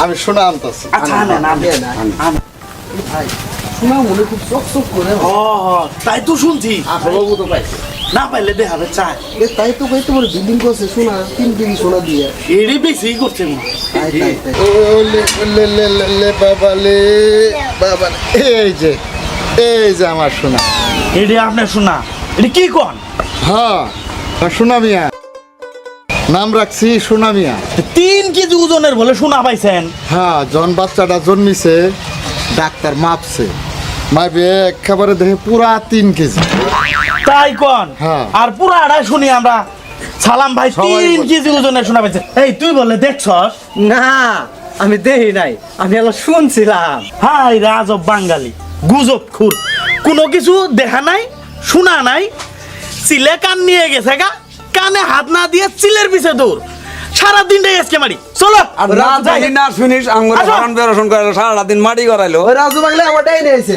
আমি শোনা আনতেছি। আচ্ছা না ভাই শোনা মনে খুব চকচক করে। তাই তো শুনছি। বাবু তো পাইছে না পাইলে দেখাবে চায় তাই তো কই তোমার বিল্ডিং করছে শোনা 3 কেজি সোনা দিয়ে। এরই বেশি করছে মা। তাই। ও লে লে লে লে বাবা লে বাবা এই যে আমার শোনা। এটি আপনার শোনা, এটি কি কন? হ্যাঁ সোনা মিয়া, নাম রাখছি সোনা মিয়া। 3 কেজি ওজনের বলে শোনা পাইছেন? হ্যাঁ, যখন বাচ্চাটা জন্মিছে ডাক্তার মাপছে, মাপে একেবারে দেখে পুরা 3 কেজি। তাই কন? হ্যাঁ। আর পুরা আড়াই শুনি আমরা সালাম ভাই সবাই 3 বলে। কেজি ওজনের শোনা পাইছে। এই তুই বলে দেখছস? না আমি দেখি নাই, আমি এলো শুনছিলাম। হাই রাজব বাঙালি গুজব খুর, কোনো কিছু দেখা নাই শোনা নাই, চিলে কান নিয়ে গেছে গা, কানে হাত না দিয়ে চিলের পিছে দৌড়, সারাদিনটাই আজকে মারি। চলো আর না যাই না শুনিস আঙ্গুর আসো। ফান বেরোশন করে সারা দিন মাটি করাইলো। ওই রাজু বাংলা আমারটাই নিয়েছে।